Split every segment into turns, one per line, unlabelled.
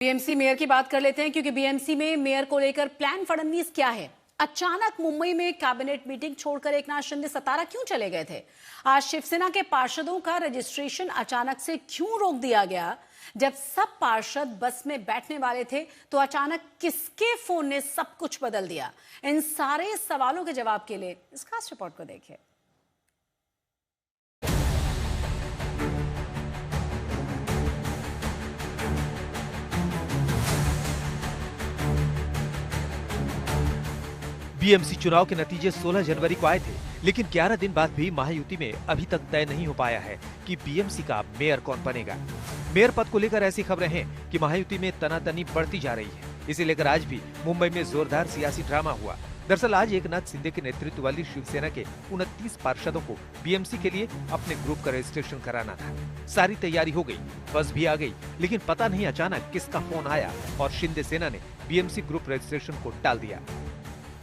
BMC mayor की बात कर लेते हैं क्योंकि बीएमसी में मेयर को लेकर प्लान फडणवीस क्या है। अचानक मुंबई में कैबिनेट मीटिंग छोड़कर एकनाथ शिंदे सतारा क्यों चले गए थे? आज शिवसेना के पार्षदों का रजिस्ट्रेशन अचानक से क्यों रोक दिया गया? जब सब पार्षद बस में बैठने वाले थे तो अचानक किसके फोन ने सब कुछ बदल दिया? इन सारे सवालों के जवाब के लिए इस खास रिपोर्ट को देखिए।
बीएमसी चुनाव के नतीजे 16 जनवरी को आए थे, लेकिन 11 दिन बाद भी महायुति में अभी तक तय नहीं हो पाया है कि बीएमसी का मेयर कौन बनेगा। मेयर पद को लेकर ऐसी खबरें हैं कि महायुति में तनातनी बढ़ती जा रही है। इसे लेकर आज भी मुंबई में जोरदार सियासी ड्रामा हुआ। दरअसल आज एकनाथ शिंदे के नेतृत्व वाली शिवसेना के 29 पार्षदों को बीएमसी के लिए अपने ग्रुप का रजिस्ट्रेशन कराना था। सारी तैयारी हो गई, बस भी आ गई, लेकिन पता नहीं अचानक किसका फोन आया और शिंदे सेना ने बीएमसी ग्रुप रजिस्ट्रेशन को टाल दिया।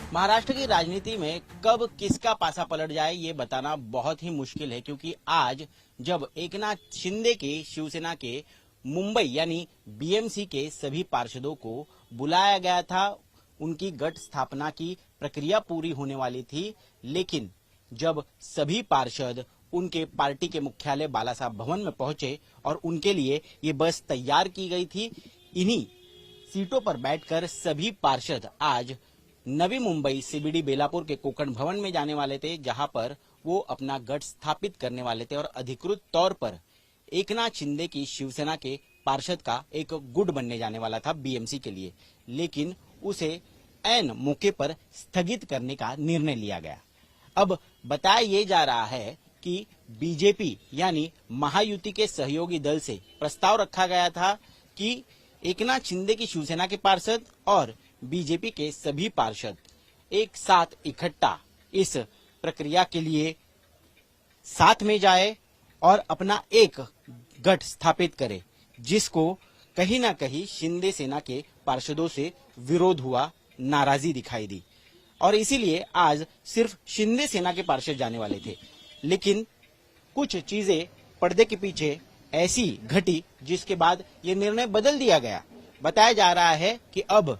महाराष्ट्र की राजनीति में कब किसका पासा पलट जाए ये बताना बहुत ही मुश्किल है, क्योंकि आज जब एकनाथ शिंदे के शिवसेना के मुंबई यानी बीएमसी के सभी पार्षदों को बुलाया गया था, उनकी गठ स्थापना की प्रक्रिया पूरी होने वाली थी, लेकिन जब सभी पार्षद उनके पार्टी के मुख्यालय बालासाहब भवन में पहुंचे और उनके लिए ये बस तैयार की गई थी, इन्हीं सीटों पर बैठकर सभी पार्षद आज नवी मुंबई सीबीडी बेलापुर के कोकण भवन में जाने वाले थे, जहां पर वो अपना गढ़ स्थापित करने वाले थे और अधिकृत तौर पर एकनाथ शिंदे की शिवसेना के पार्षद का एक गुट बनने जाने वाला था बीएमसी के लिए, लेकिन उसे ऐन मौके पर स्थगित करने का निर्णय लिया गया। अब बताया ये जा रहा है कि बीजेपी यानी महायुति के सहयोगी दल से प्रस्ताव रखा गया था कि एकनाथ शिंदे की शिवसेना के पार्षद और बीजेपी के सभी पार्षद एक साथ इकट्ठा इस प्रक्रिया के लिए साथ में जाए और अपना एक गठ स्थापित करे, जिसको कहीं ना कहीं शिंदे सेना के पार्षदों से विरोध हुआ, नाराजगी दिखाई दी और इसीलिए आज सिर्फ शिंदे सेना के पार्षद जाने वाले थे। लेकिन कुछ चीजें पर्दे के पीछे ऐसी घटी जिसके बाद ये निर्णय बदल दिया गया। बताया जा रहा है कि अब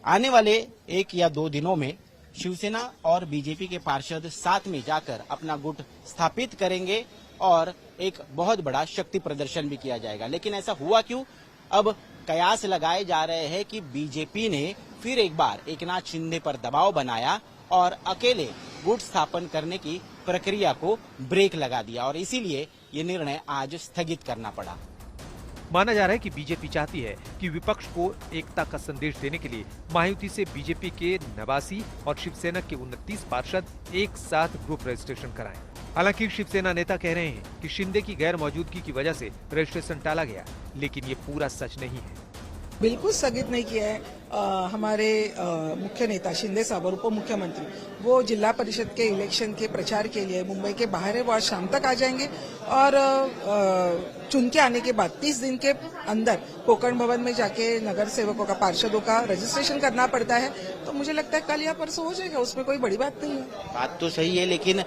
आने वाले 1 या 2 दिनों में शिवसेना और बीजेपी के पार्षद साथ में जाकर अपना गुट स्थापित करेंगे और एक बहुत बड़ा शक्ति प्रदर्शन भी किया जाएगा। लेकिन ऐसा हुआ क्यों? अब कयास लगाए जा रहे हैं कि बीजेपी ने फिर एक बार एकनाथ शिंदे पर दबाव बनाया और अकेले गुट स्थापन करने की प्रक्रिया को ब्रेक लगा दिया और इसीलिए ये निर्णय आज स्थगित करना पड़ा।
माना जा रहा है कि बीजेपी चाहती है कि विपक्ष को एकता का संदेश देने के लिए महायुति से बीजेपी के 89 और शिवसेना के 29 पार्षद एक साथ ग्रुप रजिस्ट्रेशन कराएं। हालांकि शिवसेना नेता कह रहे हैं कि शिंदे की गैर मौजूदगी की वजह से रजिस्ट्रेशन टाला गया, लेकिन ये पूरा सच नहीं है।
बिल्कुल स्थगित नहीं किया है। हमारे मुख्य नेता शिंदे साहब और उप मुख्यमंत्री वो जिला परिषद के इलेक्शन के प्रचार के लिए मुंबई के बाहर है, वो आज शाम तक आ जाएंगे और चुन के आने के बाद 30 दिन के अंदर कोकण भवन में जाके नगर सेवकों का पार्षदों का रजिस्ट्रेशन करना पड़ता है। तो मुझे लगता है कल या परसों हो जाएगा, उसमें कोई बड़ी बात नहीं है।
बात तो सही है, लेकिन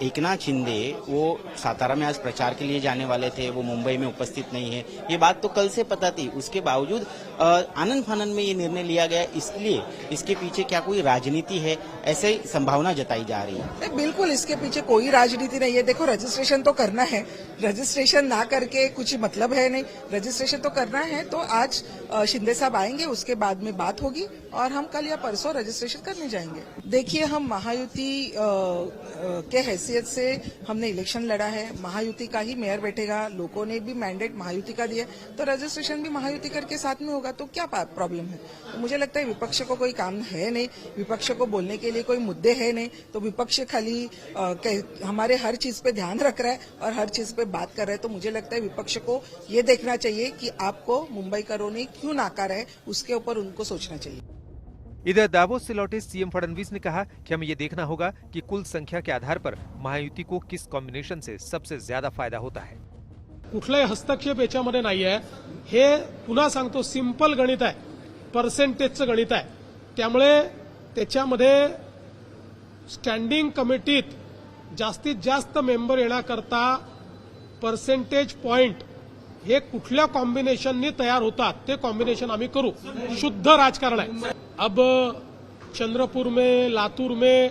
एकनाथ शिंदे वो सातारा में आज प्रचार के लिए जाने वाले थे, वो मुंबई में उपस्थित नहीं है, ये बात तो कल से पता थी। उसके बावजूद आनंद फानंद में ये निर्णय लिया गया, इसलिए इसके पीछे क्या कोई राजनीति है, ऐसे ही संभावना जताई जा रही है।
बिल्कुल इसके पीछे कोई राजनीति नहीं है। देखो रजिस्ट्रेशन तो करना है, रजिस्ट्रेशन ना करके कुछ मतलब है नहीं, रजिस्ट्रेशन तो करना है। तो आज शिंदे साहब आएंगे, उसके बाद में बात होगी और हम कल या परसों रजिस्ट्रेशन करने जाएंगे। देखिए हम महायुति के हैसियत से हमने इलेक्शन लड़ा है, महायुति का ही मेयर बैठेगा, लोगों ने भी मैंडेट महायुति का दिया, तो रजिस्ट्रेशन भी महायुति करके साथ में होगा, तो क्या प्रॉब्लम है? तो मुझे लगता है विपक्ष को कोई काम है नहीं, विपक्ष को बोलने के लिए कोई मुद्दे है नहीं, तो विपक्ष खाली हमारे हर चीज पे ध्यान रख रहा है और हर चीज पे बात कर रहा है। तो मुझे लगता है विपक्ष को ये देखना चाहिए कि आपको मुंबईकरों ने क्यों नाकारा है, उसके ऊपर उनको सोचना चाहिए।
इधर दावोस से लौटे सीएम फडणवीस ने कहा कि हमें ये देखना होगा कि कुल संख्या के आधार पर महायुति को किस कॉम्बिनेशन से सबसे ज्यादा फायदा होता है।
कुठलाही हस्तक्षेप याच्यामध्ये नाही आहे, हे पुन्हा सांगतो सिंपल गणित आहे, पर्सेंटेजचं गणित आहे। त्यामुळे त्याच्यामध्ये स्टँडिंग कमिटीत जास्तीत जास्त मेंबर येण्याकरता पर्सेंटेज पॉइंट हे कुठल्या कॉम्बिनेशननी तयार होतात ते कॉम्बिनेशन आम्ही करू. शुद्ध राजकारण आहे. अब चंद्रपुर में, लातूर में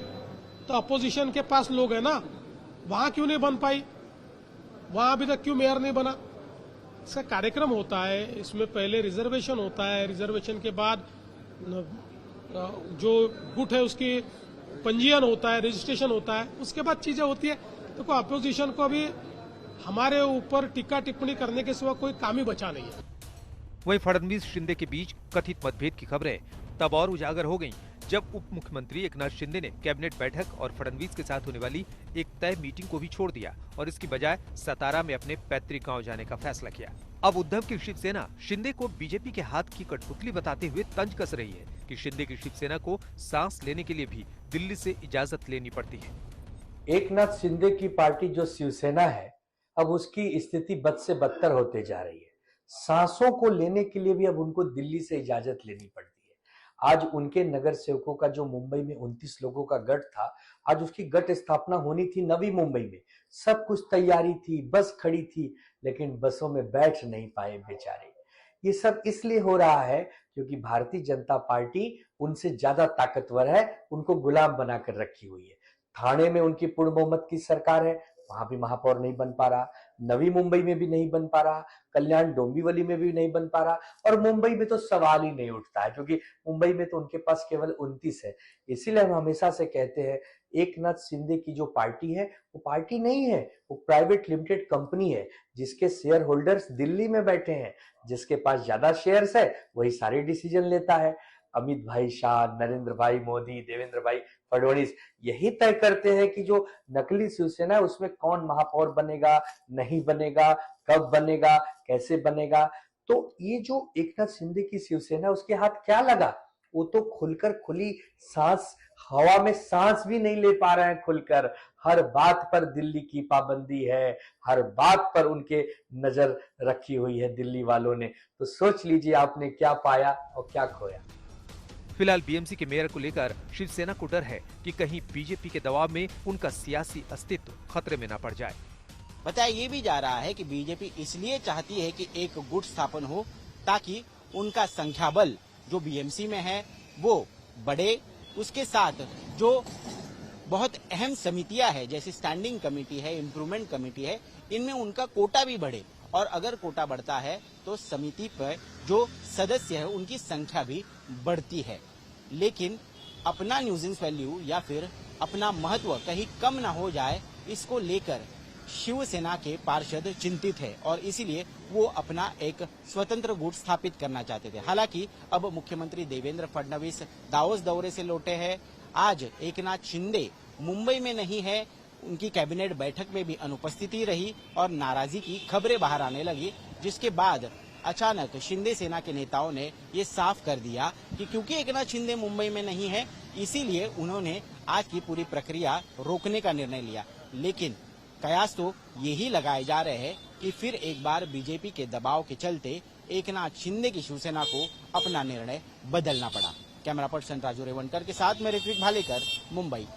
तो अपोजिशन के पास लोग हैं ना, वहां क्यों नहीं बन पाई, वहां अभी तक क्यों मेयर नहीं बना. इसका कार्यक्रम होता है, इसमें पहले रिजर्वेशन होता है, रिजर्वेशन के बाद जो गुट है उसकी पंजीयन होता है, रजिस्ट्रेशन होता है, उसके बाद चीजें होती है. तो कोई अपोजिशन को अभी हमारे ऊपर टीका टिप्पणी करने के सिवा कोई काम ही बचा नहीं है.
वहीं फडणवीस शिंदे के बीच कथित मतभेद की खबरें तब और उजागर हो गईं जब उप मुख्यमंत्री एकनाथ शिंदे ने कैबिनेट बैठक और फडणवीस के साथ होने वाली एक तय मीटिंग को भी छोड़ दिया और इसकी बजाय सतारा में अपने पैतृक गांव जाने का फैसला किया. अब उद्धव की शिवसेना शिंदे को बीजेपी के हाथ की कठपुतली बताते हुए तंज कस रही है कि शिंदे की शिवसेना को सांस लेने के लिए भी दिल्ली से इजाजत लेनी पड़ती है.
एकनाथ शिंदे की पार्टी जो शिवसेना है, अब उसकी स्थिति बद से बदतर होते जा रही है. सांसों को लेने के लिए भी अब उनको दिल्ली से इजाजत लेनी पड़ती है. आज उनके नगर सेवकों का जो मुंबई में 29 लोगों का गठ था, आज उसकी गठ स्थापना होनी थी नवी मुंबई में. सब कुछ तैयारी थी, बस खड़ी थी, लेकिन बसों में बैठ नहीं पाए बेचारे. ये सब इसलिए हो रहा है क्योंकि भारतीय जनता पार्टी उनसे ज्यादा ताकतवर है, उनको गुलाम बनाकर रखी हुई है. थाने में उनकी पूर्ण बहुमत की सरकार है, वहां भी महापौर नहीं बन पा रहा, नवी मुंबई में भी नहीं बन पा रहा, कल्याण डोंबिवली में भी नहीं बन पा रहा, और मुंबई में तो सवाल ही नहीं उठता है क्योंकि मुंबई में तो उनके पास केवल 29 है. इसीलिए हम हमेशा से कहते हैं एकनाथ शिंदे की जो पार्टी है वो पार्टी नहीं है, वो प्राइवेट लिमिटेड कंपनी है जिसके शेयर होल्डर्स दिल्ली में बैठे हैं. जिसके पास ज्यादा शेयर्स है वही सारे डिसीजन लेता है. अमित भाई शाह, नरेंद्र भाई मोदी, देवेंद्र भाई फडणवीस यही तय करते हैं कि जो नकली शिवसेना है उसमें कौन महापौर बनेगा, नहीं बनेगा, कब बनेगा, कैसे बनेगा. तो ये जो एकनाथ शिंदे की शिवसेना है उसके हाथ क्या लगा. वो तो खुलकर खुली सांस, हवा में सांस भी नहीं ले पा रहे हैं खुलकर. हर बात पर दिल्ली की पाबंदी है, हर बात पर उनके नजर रखी हुई है दिल्ली वालों ने. तो सोच लीजिए आपने क्या पाया और क्या खोया.
फिलहाल बीएमसी के मेयर को लेकर शिवसेना को डर है कि कहीं बीजेपी के दबाव में उनका सियासी अस्तित्व खतरे में न पड़ जाए.
बताया ये भी जा रहा है कि बीजेपी इसलिए चाहती है कि एक गुट स्थापन हो ताकि उनका संख्या बल जो बीएमसी में है वो बढ़े. उसके साथ जो बहुत अहम समितियां हैं जैसे स्टैंडिंग कमेटी है, इम्प्रूवमेंट कमेटी है, इनमें उनका कोटा भी बढ़े. और अगर कोटा बढ़ता है तो समिति पर जो सदस्य है उनकी संख्या भी बढ़ती है. लेकिन अपना न्यूजेंस वैल्यू या फिर अपना महत्व कहीं कम ना हो जाए, इसको लेकर शिवसेना के पार्षद चिंतित है और इसीलिए वो अपना एक स्वतंत्र गुट स्थापित करना चाहते थे. हालांकि अब मुख्यमंत्री देवेंद्र फडणवीस दावोस दौरे से लौटे हैं. आज एकनाथ शिंदे मुंबई में नहीं है, उनकी कैबिनेट बैठक में भी अनुपस्थिति रही और नाराजगी की खबरें बाहर आने लगी, जिसके बाद अचानक शिंदे सेना के नेताओं ने ये साफ कर दिया कि क्योंकि एकनाथ शिंदे मुंबई में नहीं है इसीलिए उन्होंने आज की पूरी प्रक्रिया रोकने का निर्णय लिया. लेकिन कयास तो यही लगाए जा रहे हैं कि फिर एक बार बीजेपी के दबाव के चलते एकनाथ शिंदे की शिवसेना को अपना निर्णय बदलना पड़ा. कैमरा पर्सन राजू रेवनकर के साथ मैं ऋत्विक भालेकर, मुंबई.